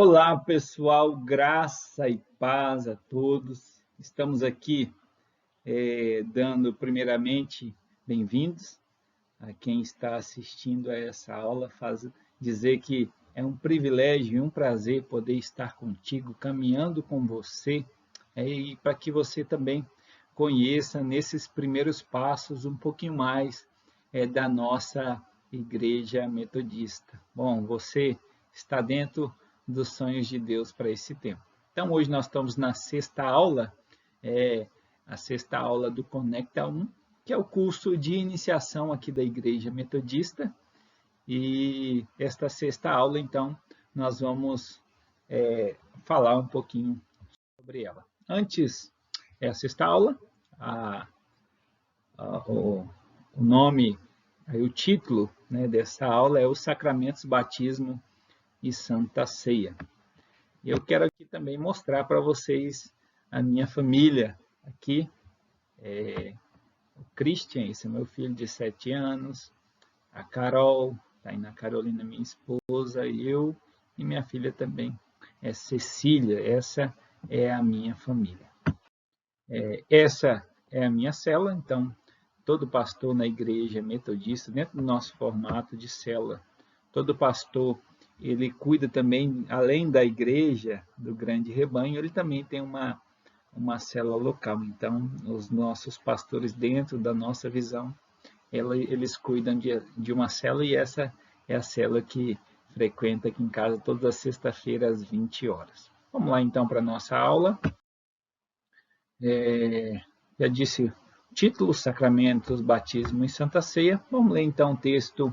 Olá, pessoal, graça e paz a todos. Estamos aqui dando primeiramente bem-vindos a quem está assistindo a essa aula. Dizer que é um privilégio e um prazer poder estar contigo, caminhando com você, e para que você também conheça nesses primeiros passos um pouquinho mais da nossa Igreja Metodista. Bom, você está dentro dos sonhos de Deus para esse tempo. Então, hoje nós estamos na sexta aula, a sexta aula do Conecta 1, que é o curso de iniciação aqui da Igreja Metodista. E esta sexta aula, então, nós vamos falar um pouquinho sobre ela. Antes, a sexta aula, o nome, o título dessa aula é Os Sacramentos, Batismo e Santa Ceia. Eu quero aqui também mostrar para vocês a minha família aqui. O Christian, esse é meu filho de 7 anos, a Carol, tá aí na Carolina, minha esposa, eu e minha filha também, é Cecília. Essa é a minha família. Essa é a minha célula, então, todo pastor na igreja metodista, dentro do nosso formato de célula, todo pastor, ele cuida também, além da igreja, do grande rebanho, ele também tem uma célula local. Então, os nossos pastores, dentro da nossa visão, eles cuidam de uma célula, e essa é a célula que frequenta aqui em casa todas as sextas-feiras, às 20 horas. Vamos lá, então, para a nossa aula. Já disse o título, Sacramentos, Batismo e Santa Ceia. Vamos ler, então, o texto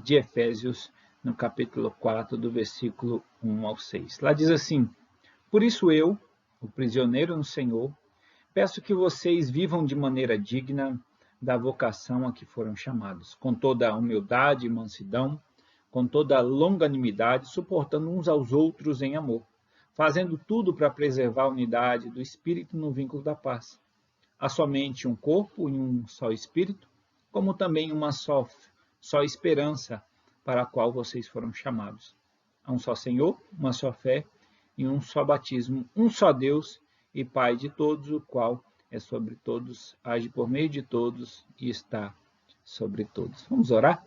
de Efésios, no capítulo 4, do versículo 1 ao 6. Lá diz assim: Por isso eu, o prisioneiro no Senhor, peço que vocês vivam de maneira digna da vocação a que foram chamados, com toda a humildade e mansidão, com toda a longanimidade, suportando uns aos outros em amor, fazendo tudo para preservar a unidade do Espírito no vínculo da paz. Há somente um corpo e um só Espírito, como também uma só esperança para a qual vocês foram chamados. Há um só Senhor, uma só fé e um só batismo, um só Deus e Pai de todos, o qual é sobre todos, age por meio de todos e está sobre todos. Vamos orar?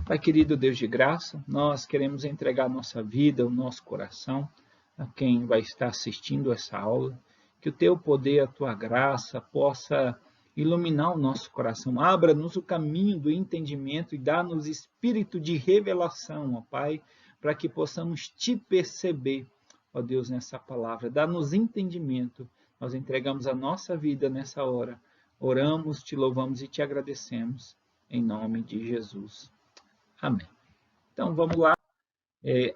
Pai querido, Deus de graça, nós queremos entregar nossa vida, o nosso coração a quem vai estar assistindo essa aula, que o teu poder, a tua graça possa iluminar o nosso coração, abra-nos o caminho do entendimento e dá-nos espírito de revelação, ó Pai, para que possamos te perceber, ó Deus, nessa palavra, dá-nos entendimento. Nós entregamos a nossa vida nessa hora, oramos, te louvamos e te agradecemos, em nome de Jesus. Amém. Então, vamos lá.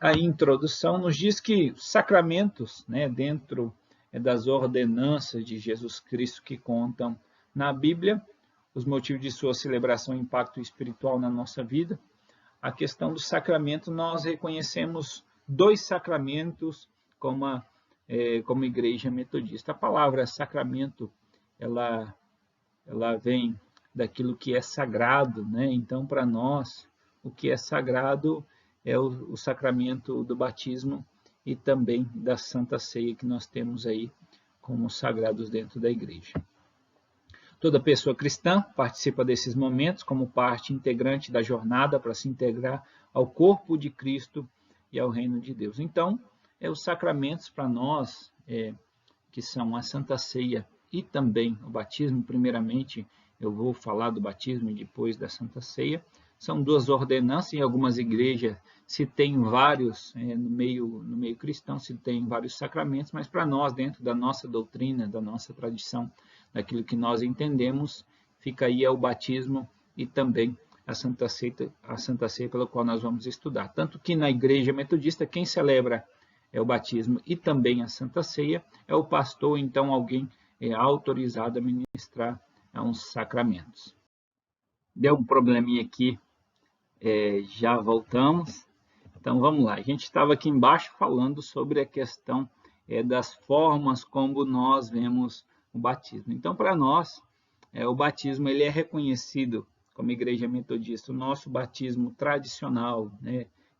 A introdução nos diz que os sacramentos, dentro das ordenanças de Jesus Cristo que contam na Bíblia, os motivos de sua celebração e impacto espiritual na nossa vida. A questão do sacramento, nós reconhecemos 2 sacramentos como igreja metodista. A palavra sacramento, ela vem daquilo que é sagrado, Então, para nós, o que é sagrado é o sacramento do batismo e também da Santa Ceia, que nós temos aí como sagrados dentro da igreja. Toda pessoa cristã participa desses momentos como parte integrante da jornada para se integrar ao corpo de Cristo e ao reino de Deus. Então, os sacramentos para nós, que são a Santa Ceia e também o batismo, primeiramente eu vou falar do batismo e depois da Santa Ceia, são 2 ordenanças. Em algumas igrejas se tem vários, no meio cristão se tem vários sacramentos, mas para nós, dentro da nossa doutrina, da nossa tradição, daquilo que nós entendemos, fica aí o batismo e também a Santa Ceia pela qual nós vamos estudar. Tanto que na igreja metodista, quem celebra o batismo e também a Santa Ceia é o pastor, então alguém autorizado a ministrar uns sacramentos. Deu um probleminha aqui, já voltamos. Então vamos lá, a gente estava aqui embaixo falando sobre a questão das formas como nós vemos o batismo. Então, para nós, o batismo ele é reconhecido como igreja metodista, o nosso batismo tradicional,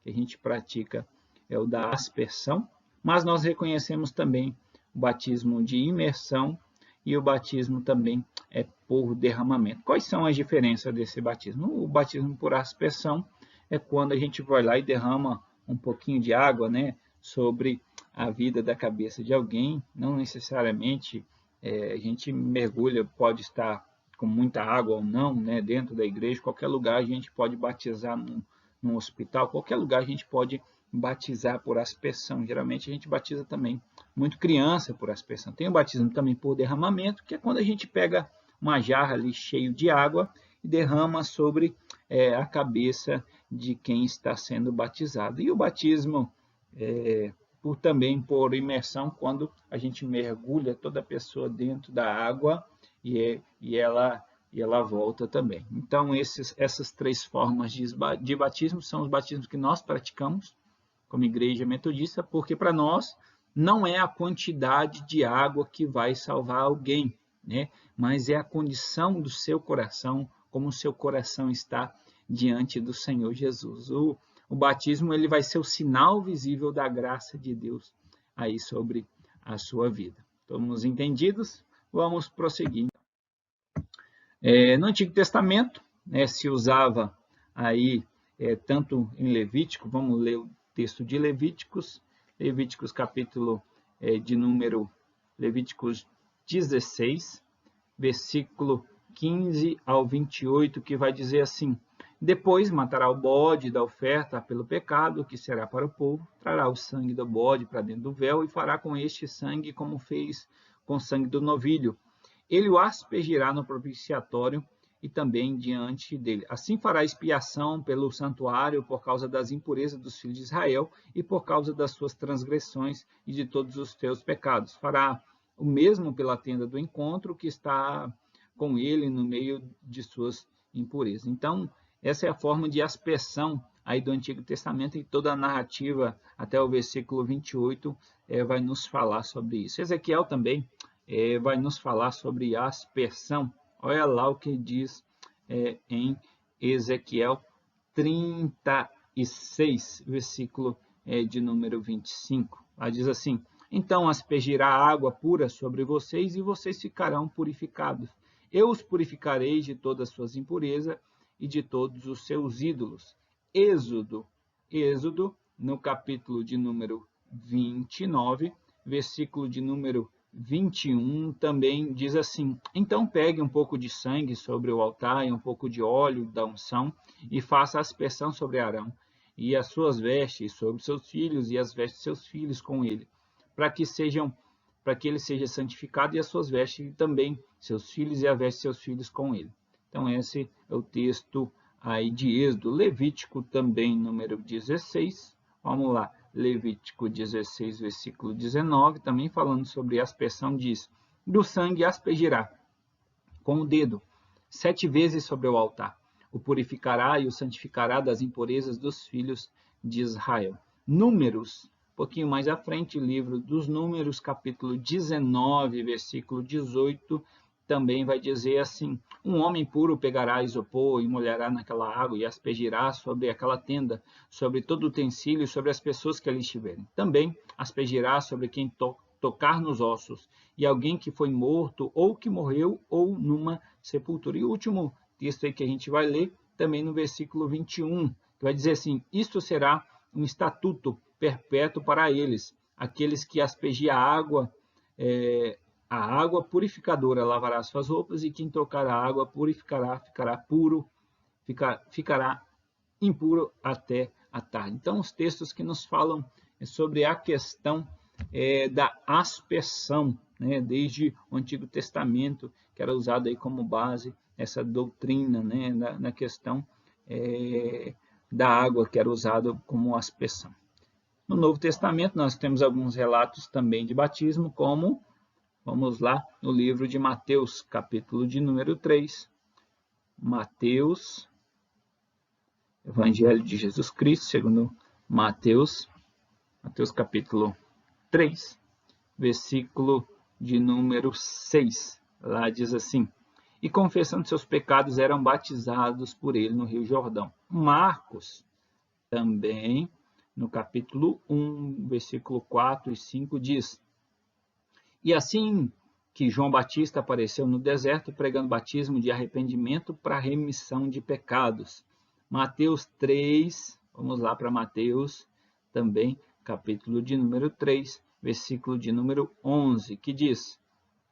que a gente pratica é o da aspersão, mas nós reconhecemos também o batismo de imersão e o batismo também é por derramamento. Quais são as diferenças desse batismo? O batismo por aspersão é quando a gente vai lá e derrama um pouquinho de água, né, sobre a vida da cabeça de alguém, não necessariamente a gente mergulha, pode estar com muita água ou não, né, dentro da igreja, qualquer lugar a gente pode batizar num hospital, qualquer lugar a gente pode batizar por aspersão. Geralmente a gente batiza também muito criança por aspersão. Tem o batismo também por derramamento, que é quando a gente pega uma jarra ali cheia de água e derrama sobre a cabeça de quem está sendo batizado. E o batismo também por imersão, quando a gente mergulha toda a pessoa dentro da água e ela volta também. Então, essas três formas de batismo são os batismos que nós praticamos como igreja metodista, porque para nós não é a quantidade de água que vai salvar alguém, né? Mas é a condição do seu coração, como o seu coração está diante do Senhor Jesus. O batismo ele vai ser o sinal visível da graça de Deus aí sobre a sua vida. Estamos entendidos? Vamos prosseguir. No Antigo Testamento, né, se usava aí tanto em Levítico, vamos ler o texto de Levíticos capítulo de número Levíticos 16, versículo 15 ao 28, que vai dizer assim: depois matará o bode da oferta pelo pecado, que será para o povo, trará o sangue do bode para dentro do véu e fará com este sangue como fez com o sangue do novilho. Ele o aspergirá no propiciatório e também diante dele. Assim fará expiação pelo santuário por causa das impurezas dos filhos de Israel e por causa das suas transgressões e de todos os seus pecados. Fará o mesmo pela tenda do encontro que está com ele no meio de suas impurezas. Então, essa é a forma de aspersão aí do Antigo Testamento, e toda a narrativa até o versículo 28 vai nos falar sobre isso. Ezequiel também vai nos falar sobre aspersão. Olha lá o que diz em Ezequiel 36, versículo de número 25. Lá diz assim: então aspergirá água pura sobre vocês e vocês ficarão purificados. Eu os purificarei de todas as suas impurezas e de todos os seus ídolos. Êxodo, no capítulo de número 29, versículo de número 21, também diz assim: então pegue um pouco de sangue sobre o altar e um pouco de óleo da unção e faça aspersão sobre Arão e as suas vestes, sobre seus filhos e as vestes de seus filhos com ele, para que ele seja santificado, e as suas vestes também, seus filhos e a veste de seus filhos com ele. Então esse é o texto aí de Êxodo. Levítico também, número 16. Vamos lá, Levítico 16, versículo 19, também falando sobre aspersão, diz: do sangue aspergirá com o dedo 7 vezes sobre o altar. O purificará e o santificará das impurezas dos filhos de Israel. Números, um pouquinho mais à frente, livro dos Números, capítulo 19, versículo 18, também vai dizer assim: um homem puro pegará isopor e molhará naquela água e aspergirá sobre aquela tenda, sobre todo o utensílio e sobre as pessoas que ali estiverem. Também aspergirá sobre quem tocar nos ossos, e alguém que foi morto ou que morreu ou numa sepultura. E o último texto aí que a gente vai ler, também no versículo 21, que vai dizer assim: isto será um estatuto perpétuo para eles, aqueles que aspergir a água purificadora lavará suas roupas, e quem tocar a água purificará, ficará impuro até a tarde. Então, os textos que nos falam sobre a questão da aspersão, né, desde o Antigo Testamento, que era usado aí como base essa doutrina, né, na questão da água, que era usada como aspersão. No Novo Testamento, nós temos alguns relatos também de batismo, como, vamos lá, no livro de Mateus, capítulo de número 3. Mateus, Evangelho de Jesus Cristo, segundo Mateus capítulo 3, versículo de número 6. Lá diz assim: e confessando seus pecados eram batizados por ele no Rio Jordão. Marcos, também, no capítulo 1, versículo 4 e 5, diz: E assim que João Batista apareceu no deserto pregando batismo de arrependimento para remissão de pecados. Mateus 3, vamos lá para Mateus também, capítulo de número 3, versículo de número 11, que diz: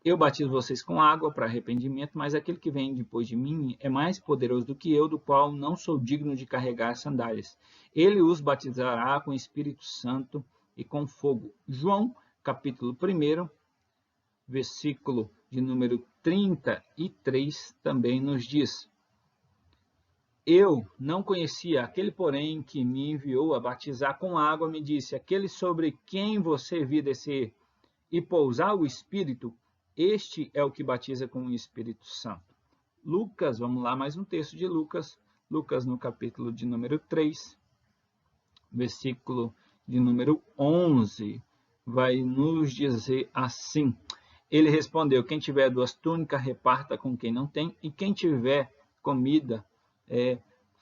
Eu batizo vocês com água para arrependimento, mas aquele que vem depois de mim é mais poderoso do que eu, do qual não sou digno de carregar sandálias. Ele os batizará com Espírito Santo e com fogo. João, capítulo 1, versículo de número 33, também nos diz: Eu não conhecia, aquele, porém, que me enviou a batizar com água, me disse: Aquele sobre quem você vir descer e pousar o Espírito, este é o que batiza com o Espírito Santo. Lucas, vamos lá, mais um texto de Lucas. Lucas, no capítulo de número 3, versículo de número 11, vai nos dizer assim: Ele respondeu: Quem tiver 2 túnicas, reparta com quem não tem, e quem tiver comida,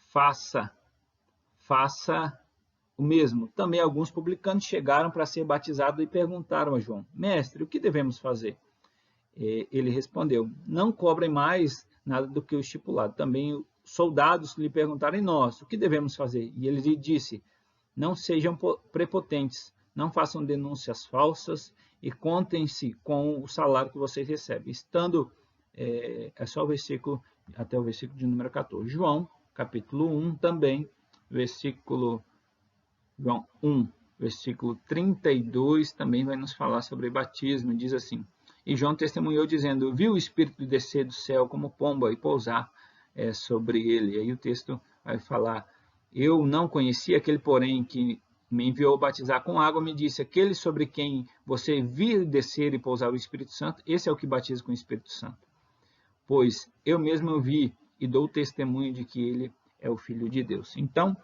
faça o mesmo. Também alguns publicanos chegaram para ser batizados e perguntaram a João: Mestre, o que devemos fazer? Ele respondeu: Não cobrem mais nada do que o estipulado. Também soldados lhe perguntaram: E nós, o que devemos fazer? E ele lhe disse: Não sejam prepotentes, não façam denúncias falsas e contem-se com o salário que vocês recebem. Estando, é só o versículo, até o versículo de número 14. João, capítulo 1 também, João 1, versículo 32, também vai nos falar sobre batismo. Diz assim: E João testemunhou dizendo: Viu o Espírito descer do céu como pomba e pousar sobre ele. E aí o texto vai falar: Eu não conhecia aquele, porém, que me enviou batizar com água, me disse: Aquele sobre quem você vir descer e pousar o Espírito Santo, esse é o que batiza com o Espírito Santo. Pois eu mesmo vi e dou testemunho de que ele é o Filho de Deus. Então,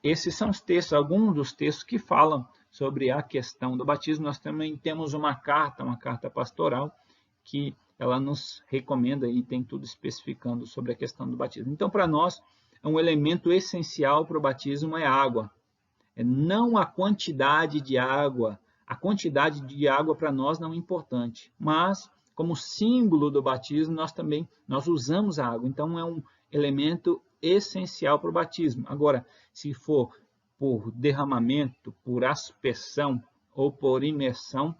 esses são os textos, alguns dos textos que falam sobre a questão do batismo. Nós também temos uma carta pastoral, que ela nos recomenda e tem tudo especificando sobre a questão do batismo. Então, para nós, um elemento essencial para o batismo é a água. Não a quantidade de água. A quantidade de água para nós não é importante, mas como símbolo do batismo, nós usamos a água. Então, é um elemento essencial para o batismo. Agora, se for por derramamento, por aspersão ou por imersão,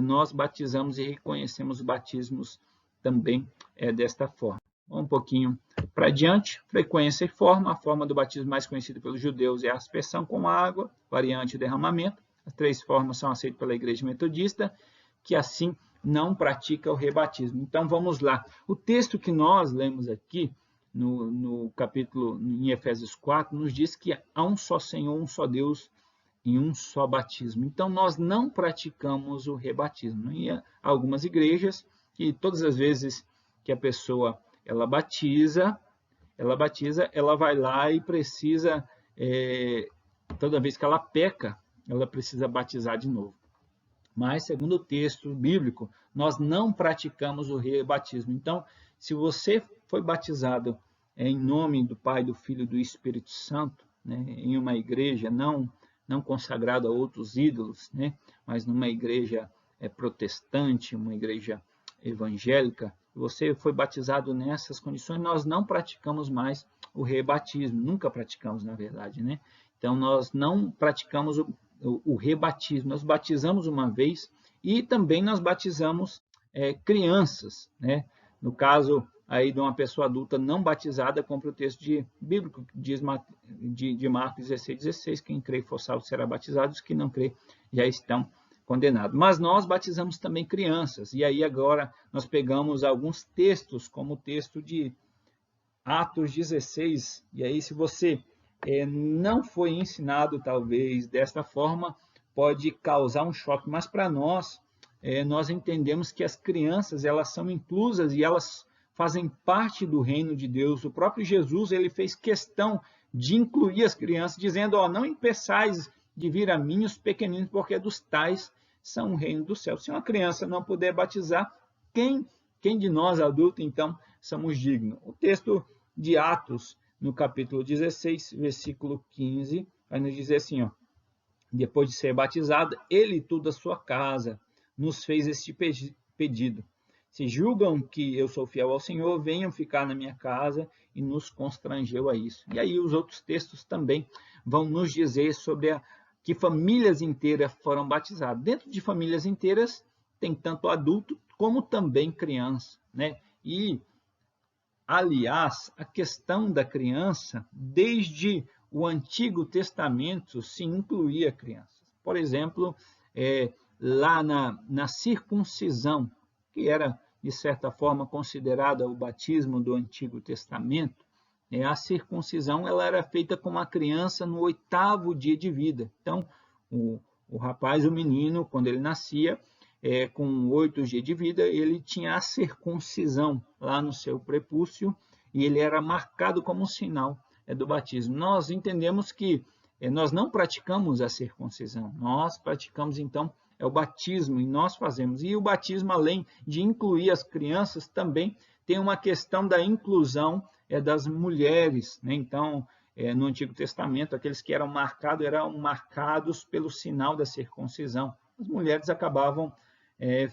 nós batizamos e reconhecemos batismos também desta forma. Um pouquinho para diante, frequência e forma. A forma do batismo mais conhecida pelos judeus é a aspersão com água, variante derramamento. As 3 formas são aceitas pela Igreja Metodista, que assim não pratica o rebatismo. Então, vamos lá. O texto que nós lemos aqui, no capítulo, em Efésios 4, nos diz que há um só Senhor, um só Deus e um só batismo. Então, nós não praticamos o rebatismo. E há algumas igrejas que todas as vezes que a pessoa ela batiza, ela vai lá e precisa, toda vez que ela peca, ela precisa batizar de novo. Mas, segundo o texto bíblico, nós não praticamos o rebatismo. Então, se você foi batizado em nome do Pai, do Filho e do Espírito Santo, né, em uma igreja não consagrada a outros ídolos, né, mas numa igreja protestante, uma igreja evangélica, você foi batizado nessas condições, nós não praticamos mais o rebatismo, nunca praticamos, na verdade, né? Então, nós não praticamos o rebatismo, nós batizamos uma vez e também nós batizamos crianças, né? No caso aí de uma pessoa adulta não batizada, compra o texto bíblico que diz de Marcos 16:16, quem crê e for salvo será batizado, os que não crê já estão condenados. Mas nós batizamos também crianças, e aí agora nós pegamos alguns textos, como o texto de Atos 16, e aí se você não foi ensinado, talvez, desta forma, pode causar um choque. Mas para nós, nós entendemos que as crianças elas são inclusas e elas fazem parte do reino de Deus. O próprio Jesus ele fez questão de incluir as crianças, dizendo: não impeçais de vir a mim os pequeninos, porque dos tais são o reino do céu. Se uma criança não puder batizar, quem de nós adultos, então, somos dignos? O texto de Atos, no capítulo 16, versículo 15, vai nos dizer assim, ó, depois de ser batizado, ele e toda a sua casa nos fez este pedido. Se julgam que eu sou fiel ao Senhor, venham ficar na minha casa, e nos constrangeu a isso. E aí os outros textos também vão nos dizer sobre que famílias inteiras foram batizadas. Dentro de famílias inteiras tem tanto adulto como também criança, né? E, aliás, a questão da criança, desde o Antigo Testamento se incluía crianças. Por exemplo, lá na circuncisão, que era, de certa forma, considerada o batismo do Antigo Testamento, a circuncisão ela era feita com uma criança no 8º dia de vida. Então, o rapaz, o menino, quando ele nascia, com 8 dias de vida, ele tinha a circuncisão lá no seu prepúcio, e ele era marcado como um sinal do batismo. Nós entendemos que nós não praticamos a circuncisão, nós praticamos então o batismo, e nós fazemos. E o batismo, além de incluir as crianças, também tem uma questão da inclusão das mulheres, né? Então, no Antigo Testamento, aqueles que eram marcados pelo sinal da circuncisão. As mulheres acabavam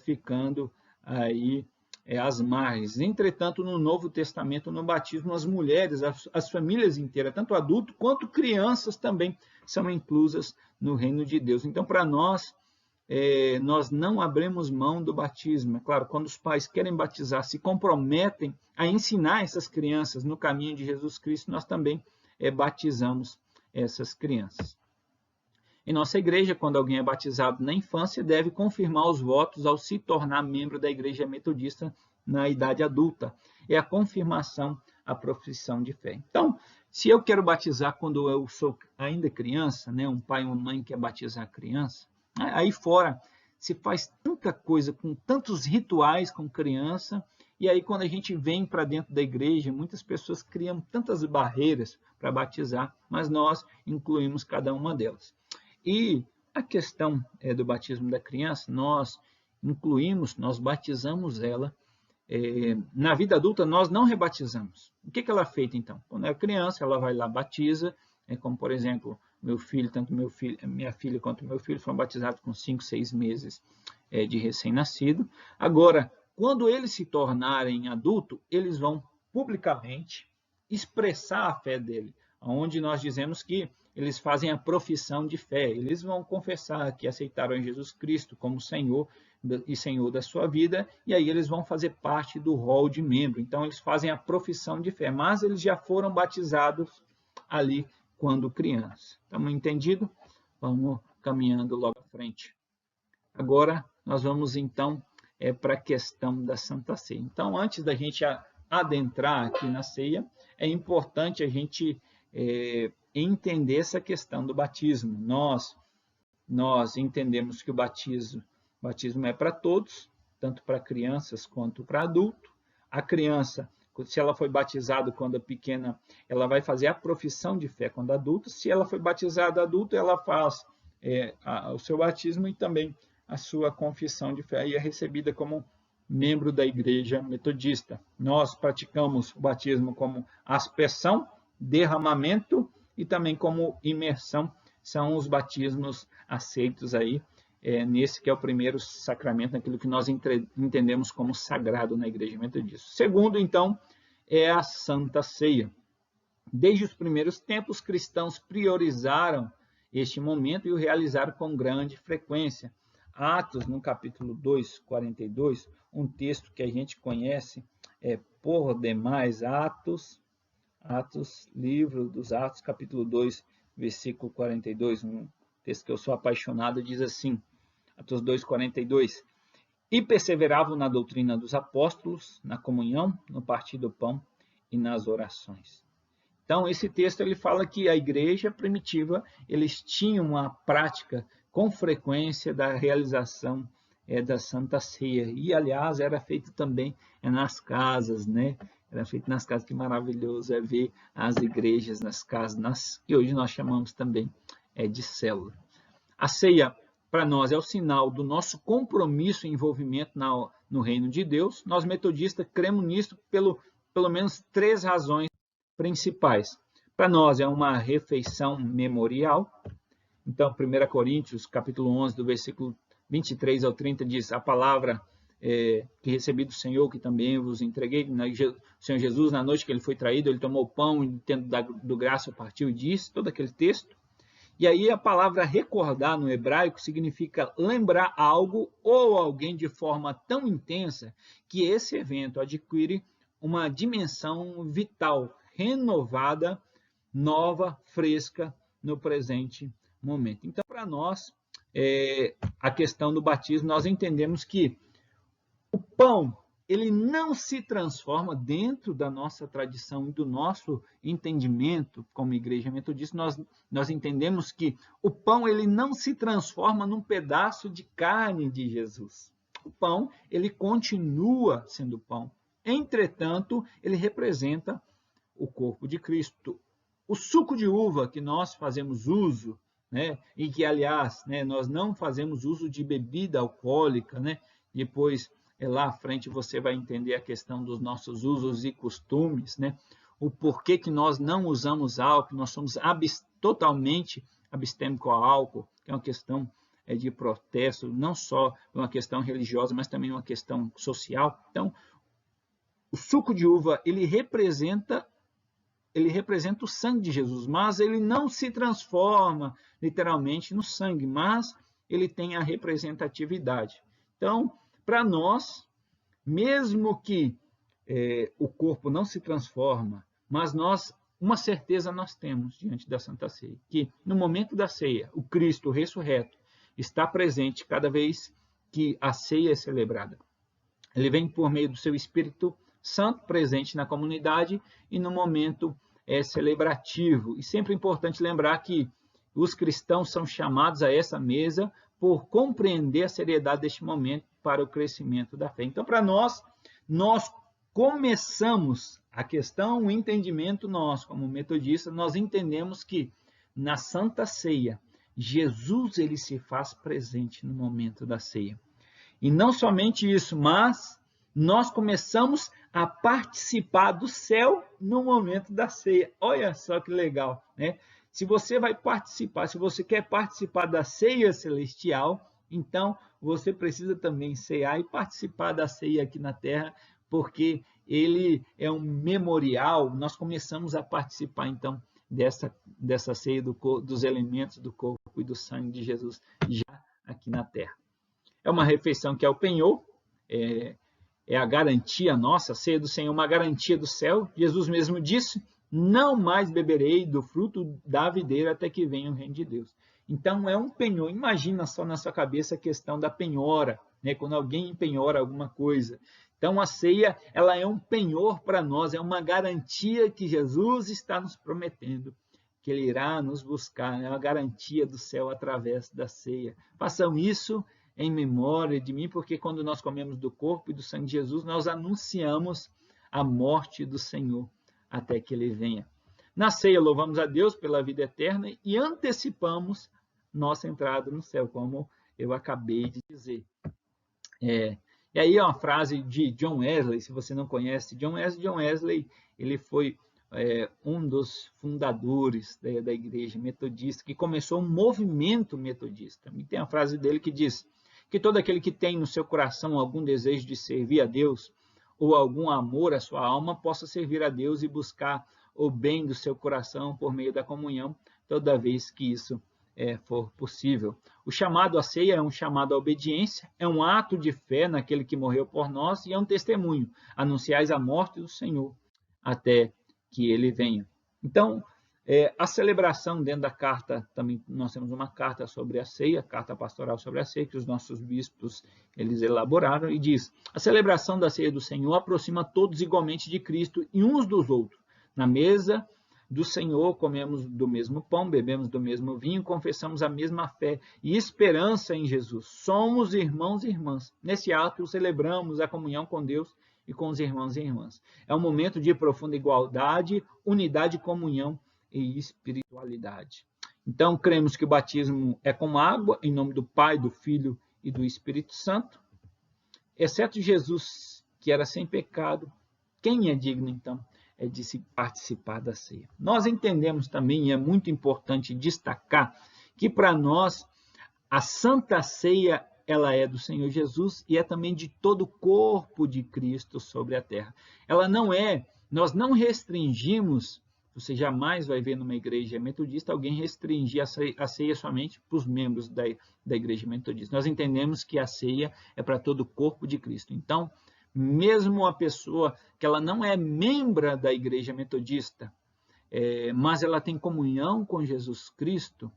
ficando aí às margens. Entretanto, no Novo Testamento, no batismo, as mulheres, as famílias inteiras, tanto adultos quanto crianças também são inclusas no reino de Deus. Então, para nós, nós não abrimos mão do batismo. É claro, quando os pais querem batizar, se comprometem a ensinar essas crianças no caminho de Jesus Cristo, nós também batizamos essas crianças. Em nossa igreja, quando alguém é batizado na infância, deve confirmar os votos ao se tornar membro da igreja metodista na idade adulta. É a confirmação, a profissão de fé. Então, se eu quero batizar quando eu sou ainda criança, né, um pai ou uma mãe quer batizar a criança, aí fora se faz tanta coisa, com tantos rituais com criança, e aí quando a gente vem para dentro da igreja, muitas pessoas criam tantas barreiras para batizar, mas nós incluímos cada uma delas. E a questão do batismo da criança, nós incluímos, nós batizamos ela. Na vida adulta, nós não rebatizamos. O que ela é feita, então? Quando é criança, ela vai lá, batiza, como, por exemplo, meu filho, tanto minha filha quanto meu filho foram batizados com 5, 6 meses de recém-nascido. Agora, quando eles se tornarem adultos, eles vão publicamente expressar a fé dele, onde nós dizemos que eles fazem a profissão de fé, eles vão confessar que aceitaram Jesus Cristo como Senhor e Senhor da sua vida, e aí eles vão fazer parte do rol de membro. Então, eles fazem a profissão de fé, mas eles já foram batizados ali quando crianças. Estamos entendidos? Vamos caminhando logo à frente. Agora, nós vamos então para a questão da Santa Ceia. Então, antes da gente adentrar aqui na ceia, é importante a gente entender essa questão do batismo. Nós entendemos que o batismo é para todos, tanto para crianças quanto para adultos. A criança, se ela foi batizada quando pequena, ela vai fazer a profissão de fé quando adulta. Se ela foi batizada adulta, ela faz o seu batismo e também a sua confissão de fé e é recebida como membro da igreja metodista. Nós praticamos o batismo como aspersão, derramamento e também como imersão. São os batismos aceitos aí nesse que é o primeiro sacramento, naquilo que nós entendemos como sagrado na igreja metodista. Segundo, então, é a Santa Ceia. Desde os primeiros tempos, os cristãos priorizaram este momento e o realizaram com grande frequência. Atos, no capítulo 2, 42, um texto que a gente conhece por demais, livro dos Atos, capítulo 2, versículo 42, um texto que eu sou apaixonado, diz assim, Atos 2, 42, e perseveravam na doutrina dos apóstolos, na comunhão, no partir do pão e nas orações. Então, esse texto ele fala que a igreja primitiva, eles tinham uma prática com frequência da realização da Santa Ceia. E, aliás, era feito também nas casas, né? Era feito nas casas, que maravilhoso é ver as igrejas nas casas, que hoje nós chamamos também de célula. A ceia, para nós, é o sinal do nosso compromisso e envolvimento no reino de Deus. Nós, metodistas, cremos nisso pelo menos 3 razões principais. Para nós é uma refeição memorial. Então, 1 Coríntios, capítulo 11, do versículo 23 ao 30, diz: a palavra que recebi do Senhor, que também vos entreguei. O Senhor Jesus, na noite que ele foi traído, ele tomou o pão e, tendo dado graça, partiu e disse, todo aquele texto. E aí a palavra recordar no hebraico significa lembrar algo ou alguém de forma tão intensa que esse evento adquire uma dimensão vital, renovada, nova, fresca no presente momento. Então, para nós, a questão do batismo, nós entendemos que o pão, ele não se transforma dentro da nossa tradição e do nosso entendimento como igreja metodista. Nós entendemos que o pão, ele não se transforma num pedaço de carne de Jesus. O pão, ele continua sendo pão. Entretanto, ele representa o corpo de Cristo. O suco de uva que nós fazemos uso, né, e que, aliás, né, nós não fazemos uso de bebida alcoólica, né, depois lá à frente você vai entender a questão dos nossos usos e costumes, né? O porquê que nós não usamos álcool, nós somos totalmente abstêmicos ao álcool, que é uma questão de protesto, não só uma questão religiosa, mas também uma questão social. Então, o suco de uva, ele representa o sangue de Jesus, mas ele não se transforma literalmente no sangue, mas ele tem a representatividade. Então, para nós, mesmo que o corpo não se transforma, mas uma certeza nós temos diante da Santa Ceia, que no momento da ceia, o Cristo ressurreto está presente cada vez que a ceia é celebrada. Ele vem por meio do seu Espírito Santo presente na comunidade e no momento celebrativo. E sempre é importante lembrar que os cristãos são chamados a essa mesa por compreender a seriedade deste momento para o crescimento da fé. Então, para nós começamos a questão, o entendimento nosso, como metodistas, nós entendemos que na Santa Ceia, Jesus ele se faz presente no momento da ceia. E não somente isso, mas nós começamos a participar do céu no momento da ceia. Olha só que legal, né? Se você vai participar, se você quer participar da ceia celestial, então você precisa também cear e participar da ceia aqui na terra, porque ele é um memorial. Nós começamos a participar, então, dessa ceia dos elementos do corpo e do sangue de Jesus já aqui na terra. É uma refeição que é o penhor, é a garantia nossa, a ceia do Senhor, uma garantia do céu. Jesus mesmo disse: não mais beberei do fruto da videira até que venha o reino de Deus. Então, é um penhor. Imagina só na sua cabeça a questão da penhora, né? Quando alguém penhora alguma coisa. Então, a ceia, ela é um penhor para nós, é uma garantia que Jesus está nos prometendo, que ele irá nos buscar, é uma garantia do céu através da ceia. Façam isso em memória de mim, porque quando nós comemos do corpo e do sangue de Jesus, nós anunciamos a morte do Senhor até que ele venha. Na ceia, louvamos a Deus pela vida eterna e antecipamos nossa entrada no céu, como eu acabei de dizer. E aí é uma frase de John Wesley, se você não conhece John Wesley, ele foi um dos fundadores da igreja metodista, que começou um movimento metodista. E tem a frase dele que diz que todo aquele que tem no seu coração algum desejo de servir a Deus, ou algum amor à sua alma, possa servir a Deus e buscar o bem do seu coração por meio da comunhão, toda vez que isso for possível. O chamado à ceia é um chamado à obediência, é um ato de fé naquele que morreu por nós e é um testemunho. Anunciais a morte do Senhor até que ele venha. Então, a celebração dentro da carta, também nós temos uma carta sobre a ceia, carta pastoral sobre a ceia, que os nossos bispos eles elaboraram, e diz: a celebração da ceia do Senhor aproxima todos igualmente de Cristo e uns dos outros. Na mesa do Senhor comemos do mesmo pão, bebemos do mesmo vinho, confessamos a mesma fé e esperança em Jesus. Somos irmãos e irmãs. Nesse ato celebramos a comunhão com Deus e com os irmãos e irmãs. É um momento de profunda igualdade, unidade, comunhão e espiritualidade. Então, cremos que o batismo é com água, em nome do Pai, do Filho e do Espírito Santo. Exceto Jesus, que era sem pecado, quem é digno, então? de se participar da ceia. Nós entendemos também, e é muito importante destacar, que para nós a Santa Ceia ela é do Senhor Jesus e é também de todo o corpo de Cristo sobre a terra. Ela não é, nós não restringimos, você jamais vai ver numa igreja metodista alguém restringir a ceia somente para os membros da igreja metodista. Nós entendemos que a ceia é para todo o corpo de Cristo. Então, mesmo a pessoa que ela não é membro da igreja metodista, mas ela tem comunhão com Jesus Cristo,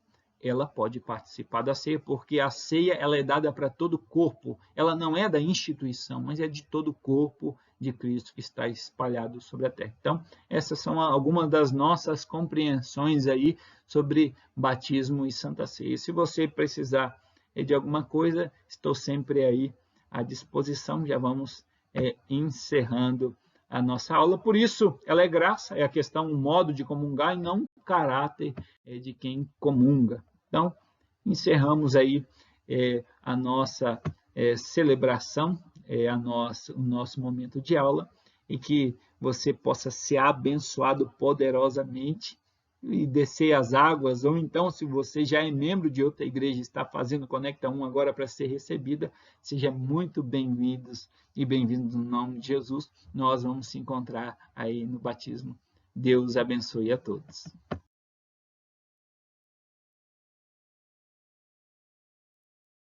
ela pode participar da ceia, porque a ceia ela é dada para todo o corpo. Ela não é da instituição, mas é de todo o corpo de Cristo que está espalhado sobre a terra. Então, essas são algumas das nossas compreensões aí sobre batismo e Santa Ceia. Se você precisar de alguma coisa, estou sempre aí à disposição. Já vamos encerrando a nossa aula. Por isso, ela é graça, é a questão, o modo de comungar e não o caráter de quem comunga. Então, encerramos aí a nossa celebração, o nosso momento de aula, e que você possa ser abençoado poderosamente e descer as águas, ou então, se você já é membro de outra igreja e está fazendo Conecta 1 agora para ser recebida, seja muito bem-vindos e bem-vindos no nome de Jesus. Nós vamos se encontrar aí no batismo. Deus abençoe a todos.